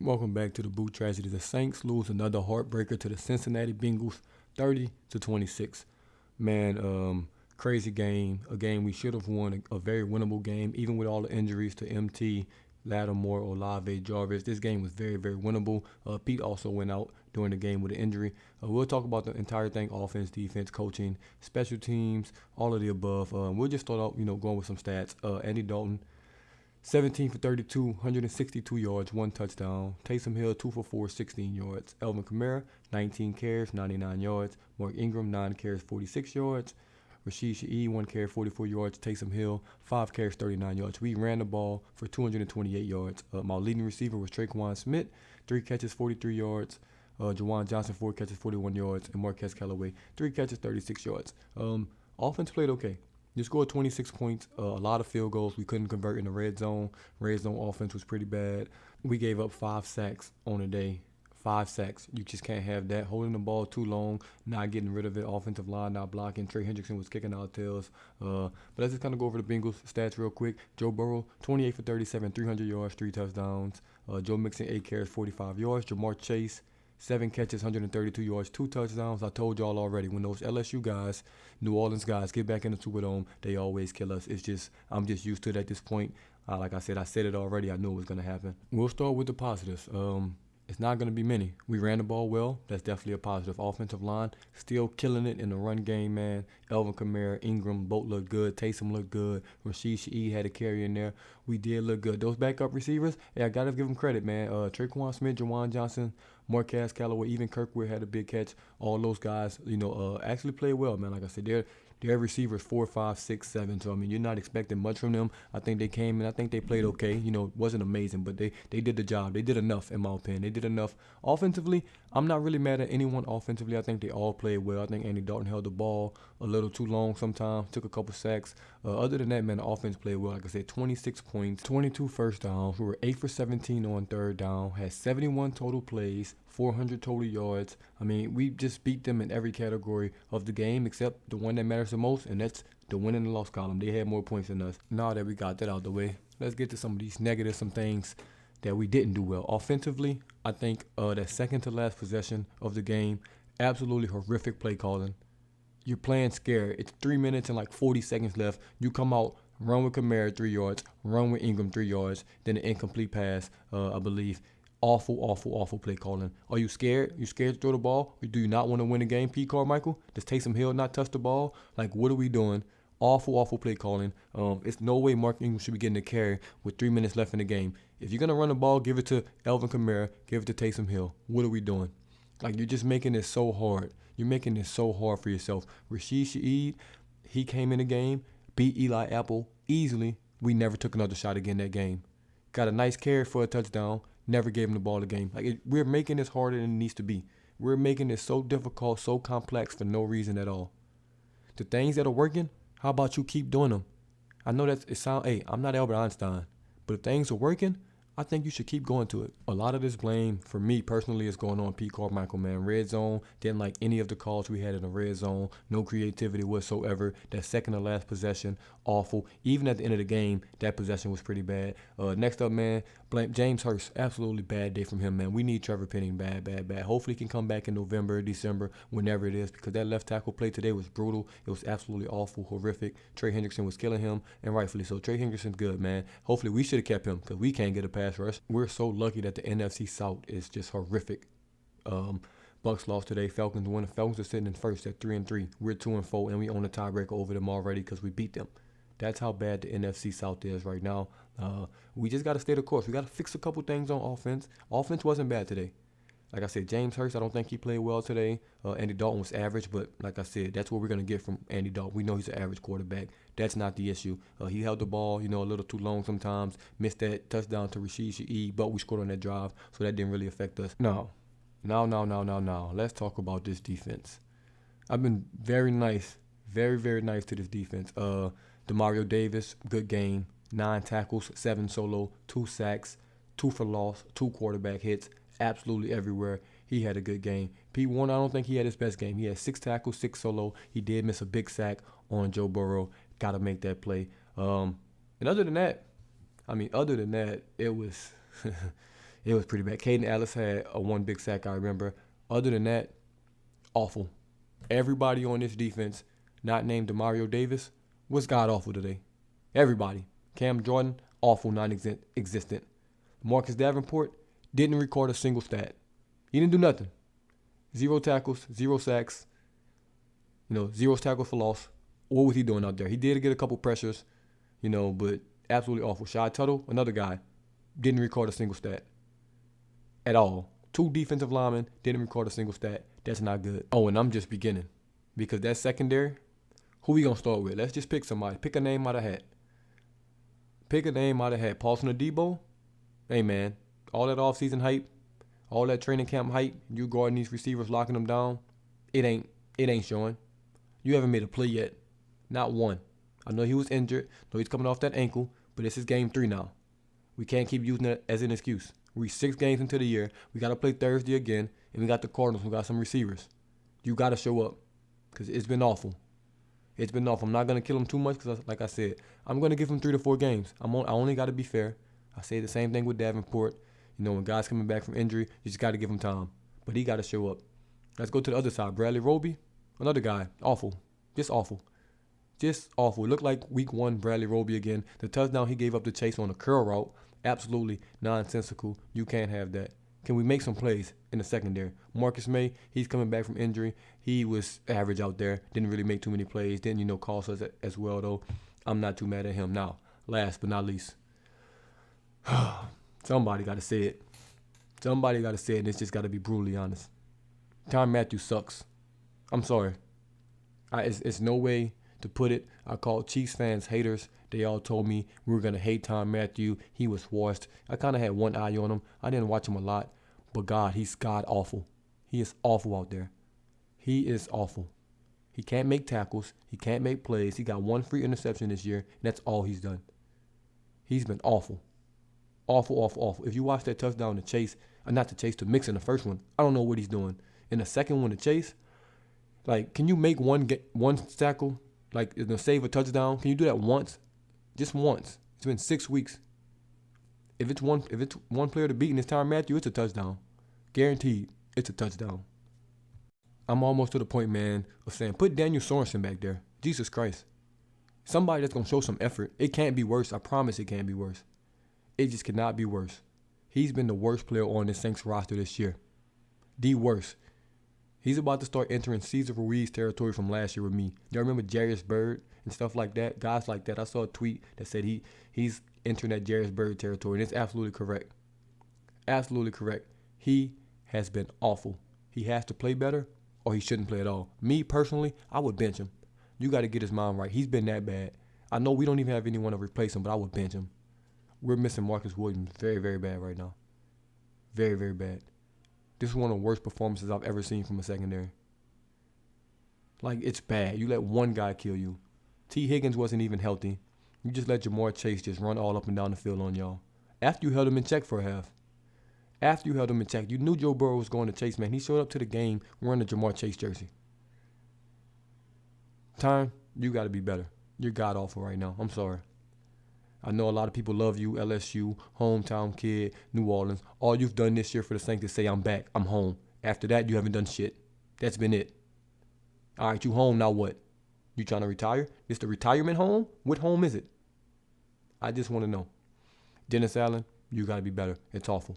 Welcome back to DaBoot Tragedies. The Saints lose another heartbreaker to the Cincinnati Bengals, 30-26. Man, crazy game. A game we should have won. A very winnable game, even with all the injuries to MT, Lattimore, Olave, Jarvis. This game was very, very winnable. Pete also went out during the game with an injury. We'll talk about the entire thing: offense, defense, coaching, special teams, all of the above. We'll just start out, going with some stats. Andy Dalton, 17 for 32, 162 yards, 1 touchdown. Taysom Hill, 2 for 4, 16 yards. Alvin Kamara, 19 carries, 99 yards. Mark Ingram, 9 carries, 46 yards. Rashid Shaheed, 1 carry, 44 yards. Taysom Hill, 5 carries, 39 yards. We ran the ball for 228 yards. My leading receiver was Traquan Smith, 3 catches, 43 yards. Juwan Johnson, 4 catches, 41 yards. And Marquez Callaway, 3 catches, 36 yards. Offense played okay. You scored 26 points, a lot of field goals. We couldn't convert in the red zone. Red zone offense was pretty bad. We gave up 5 sacks on a day. 5 sacks. You just can't have that. Holding the ball too long, not getting rid of it. Offensive line not blocking. Trey Hendrickson was kicking our tails. But let's just kind of go over the Bengals stats real quick. Joe Burrow, 28 for 37, 300 yards, 3 touchdowns. Joe Mixon, 8 carries, 45 yards. Jamar Chase, 7 catches, 132 yards, 2 touchdowns. I told y'all already, when those LSU guys, New Orleans guys, get back in the Superdome, they always kill us. I'm just used to it at this point. Like I said it already. I knew it was going to happen. We'll start with the positives. It's not going to be many. We ran the ball well. That's definitely a positive. Offensive line, still killing it in the run game, man. Alvin Kamara, Ingram, both looked good. Taysom looked good. Rashid Shaheed had a carry in there. We did look good. Those backup receivers, I got to give them credit, man. Traquan Smith, Juwan Johnson, Marquez Callaway, even Kirkwood had a big catch. All those guys, actually played well, man. Like I said, their receivers 4, 5, 6, 7. So, you're not expecting much from them. I think they came in. I think they played okay. It wasn't amazing, but they did the job. They did enough, in my opinion. They did enough. Offensively, I'm not really mad at anyone offensively. I think they all played well. I think Andy Dalton held the ball a little too long sometimes, took a couple sacks. Other than that, man, the offense played well. Like I said, 26 points, 22 first downs. We were 8 for 17 on third down, had 71 total plays, 400 total yards. We just beat them in every category of the game except the one that matters the most, and that's the win and the loss column. They had more points than us. Now that we got that out of the way, let's get to some of these negatives, some things that we didn't do well. Offensively, I think that second to last possession of the game, absolutely horrific play calling. You're playing scared. It's 3 minutes and like 40 seconds left. You come out, run with Kamara 3 yards, run with Ingram 3 yards, then an incomplete pass, I believe. Awful play calling. Are you scared? You scared to throw the ball? Or do you not want to win the game, Pete Carmichael? Does Taysom Hill not touch the ball? Like, what are we doing? Awful play calling. It's no way Mark Ingram should be getting a carry with 3 minutes left in the game. If you're going to run the ball, give it to Alvin Kamara, give it to Taysom Hill. What are we doing? Like, you're just making it so hard. You're making it so hard for yourself. Rashid Shaheed, he came in the game, beat Eli Apple easily. We never took another shot again that game. Got a nice carry for a touchdown. Never gave him the ball again. We're making this harder than it needs to be. We're making it so difficult, so complex for no reason at all. The things that are working, how about you keep doing them? I know I'm not Albert Einstein, but if things are working, I think you should keep going to it. A lot of this blame, for me personally, is going on Pete Carmichael, man. Red zone, didn't like any of the calls we had in the red zone. No creativity whatsoever. That second to last possession, awful. Even at the end of the game, that possession was pretty bad. Next up, man, blame James Hurst. Absolutely bad day from him, man. We need Trevor Penning bad. Hopefully he can come back in November, December, whenever it is, because that left tackle play today was brutal. It was absolutely awful, horrific. Trey Hendrickson was killing him, and rightfully so. Trey Hendrickson's good, man. Hopefully we should have kept him, because we can't get a pass rush. We're so lucky that the NFC South is just horrific. Bucks lost today. Falcons won. The Falcons are sitting in first at 3-3. We're 2-4, and we own a tiebreaker over them already because we beat them. That's how bad the NFC South is right now. We just got to stay the course. We got to fix a couple things on offense. Offense wasn't bad today. Like I said, James Hurst, I don't think he played well today. Andy Dalton was average, but like I said, that's what we're going to get from Andy Dalton. We know he's an average quarterback. That's not the issue. He held the ball, a little too long sometimes. Missed that touchdown to Rashid Shaheed, but we scored on that drive, so that didn't really affect us. Now. Let's talk about this defense. I've been very nice, very nice to this defense. Demario Davis, good game. 9 tackles, 7 solo, 2 sacks, 2 for loss, 2 quarterback hits. Absolutely everywhere. He had a good game. Pete Warner, I don't think he had his best game. He had 6 tackles, 6 solo. He did miss a big sack on Joe Burrow. Got to make that play. And other than that, it was It was pretty bad. Caden Ellis had a one big sack, I remember. Other than that, awful. Everybody on this defense, not named Demario Davis, was god awful today. Everybody. Cam Jordan, awful, non-existent. Marcus Davenport didn't record a single stat. He didn't do nothing. 0 tackles, 0 sacks, 0 tackles for loss. What was he doing out there? He did get a couple pressures, but absolutely awful. Shy Tuttle, another guy, didn't record a single stat at all. 2 defensive linemen didn't record a single stat. That's not good. Oh, and I'm just beginning because that secondary, who we going to start with? Let's just pick somebody. Pick a name out of hat. Paulson Adebo, hey, man, all that offseason hype, all that training camp hype, you guarding these receivers, locking them down, it ain't showing. You haven't made a play yet. Not one. I know he was injured. I know he's coming off that ankle, but this is game 3 now. We can't keep using it as an excuse. We're 6 games into the year. We got to play Thursday again, and we got the Cardinals who got some receivers. You got to show up because it's been awful. It's been awful. I'm not going to kill him too much because, like I said, I'm going to give him 3 to 4 games. I only got to be fair. I say the same thing with Davenport. When guys coming back from injury, you just got to give him time. But he got to show up. Let's go to the other side. Bradley Roby, another guy, awful. Just awful. Just awful. It looked like week 1 Bradley Roby again. The touchdown he gave up to Chase on a curl route, absolutely nonsensical. You can't have that. Can we make some plays in the secondary? Marcus May, he's coming back from injury. He was average out there. Didn't really make too many plays. Didn't, cost us as well, though. I'm not too mad at him. Now, last but not least, somebody got to say it. Somebody got to say it, and it's just got to be brutally honest. Tyrann Mathieu sucks. I'm sorry. It's no way to put it. I called Chiefs fans haters. They all told me we were going to hate Tyrann Mathieu. He was washed. I kind of had one eye on him. I didn't watch him a lot. But God, he's god awful. He is awful out there. He is awful. He can't make tackles. He can't make plays. He got 1 free interception this year, and that's all he's done. He's been awful. Awful, awful, awful. If you watch that touchdown to Chase, to Mix in the first one, I don't know what he's doing. In the second one to Chase, can you make one tackle, save a touchdown? Can you do that once? Just once. It's been 6 weeks. If it's one player to beat in this Tyrann Mathieu, it's a touchdown. Guaranteed, it's a touchdown. I'm almost to the point, man, of saying put Daniel Sorensen back there. Jesus Christ. Somebody that's going to show some effort. It can't be worse. I promise it can't be worse. It just cannot be worse. He's been the worst player on the Saints roster this year. The worst. He's about to start entering Cesar Ruiz territory from last year with me. Y'all remember Jarius Byrd and stuff like that? Guys like that. I saw a tweet that said he's entering that Jarius Byrd territory, and it's absolutely correct. Absolutely correct. He has been awful. He has to play better, or he shouldn't play at all. Me, personally, I would bench him. You got to get his mind right. He's been that bad. I know we don't even have anyone to replace him, but I would bench him. We're missing Marcus Williams very, very bad right now. Very, very bad. This is one of the worst performances I've ever seen from a secondary. It's bad. You let one guy kill you. T. Higgins wasn't even healthy. You just let Jamar Chase just run all up and down the field on y'all. After you held him in check for a half. You knew Joe Burrow was going to Chase, man. He showed up to the game wearing the Jamar Chase jersey. Tyrann, you got to be better. You're god-awful right now. I'm sorry. I know a lot of people love you, LSU, hometown kid, New Orleans. All you've done this year for the Saints is say, I'm back, I'm home. After that, you haven't done shit. That's been it. All right, you home, now what? You trying to retire? This the retirement home? What home is it? I just want to know. Dennis Allen, you got to be better. It's awful.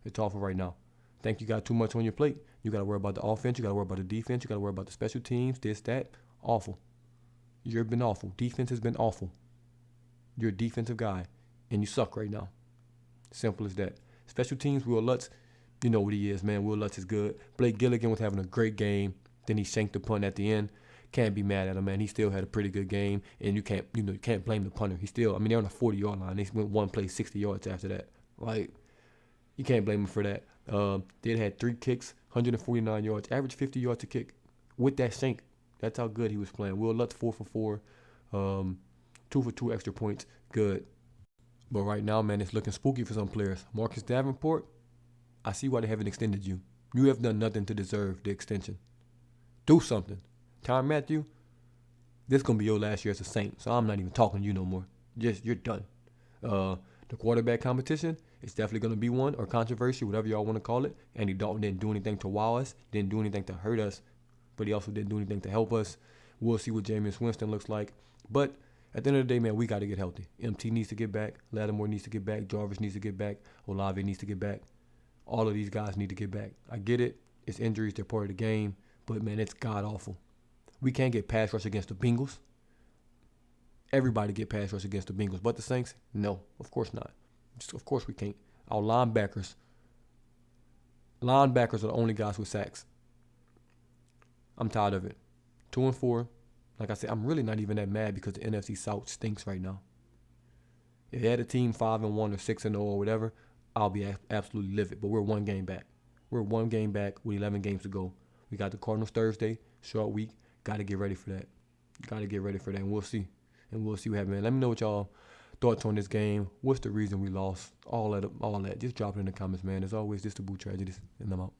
It's awful right now. Think you got too much on your plate. You got to worry about the offense. You got to worry about the defense. You got to worry about the special teams, this, that. Awful. You've been awful. Defense has been awful. You're a defensive guy, and you suck right now. Simple as that. Special teams, Will Lutz, you know what he is, man. Will Lutz is good. Blake Gilligan was having a great game. Then he shanked the punt at the end. Can't be mad at him, man. He still had a pretty good game, and you can't blame the punter. They're on the 40-yard line. They went one play 60 yards after that. You can't blame him for that. They had 3 kicks, 149 yards, average 50 yards a kick with that shank. That's how good he was playing. Will Lutz 4 for 4. 2 for 2 extra points. Good. But right now, man, it's looking spooky for some players. Marcus Davenport, I see why they haven't extended you. You have done nothing to deserve the extension. Do something. Tyrann Mathieu, this is going to be your last year as a Saint, so I'm not even talking to you no more. You're done. The quarterback competition, It's definitely going to be one, or controversy, whatever y'all want to call it. Andy Dalton didn't do anything to wow us, didn't do anything to hurt us, but he also didn't do anything to help us. We'll see what Jameis Winston looks like. But at the end of the day, man, we got to get healthy. MT needs to get back. Lattimore needs to get back. Jarvis needs to get back. Olave needs to get back. All of these guys need to get back. I get it. It's injuries. They're part of the game. But, man, it's god-awful. We can't get pass rush against the Bengals. Everybody get pass rush against the Bengals. But the Saints? No, of course not. Of course we can't. Our linebackers are the only guys with sacks. I'm tired of it. 2-4. Like I said, I'm really not even that mad because the NFC South stinks right now. If they had a team 5-1 or 6-0 or whatever, I'll be absolutely livid. But we're one game back. We're one game back with 11 games to go. We got the Cardinals Thursday, short week. Got to get ready for that. And we'll see. What happens. Let me know what y'all thoughts on this game. What's the reason we lost? All that. Just drop it in the comments, man. As always, this is DaBoot Tragedies, and I'm out.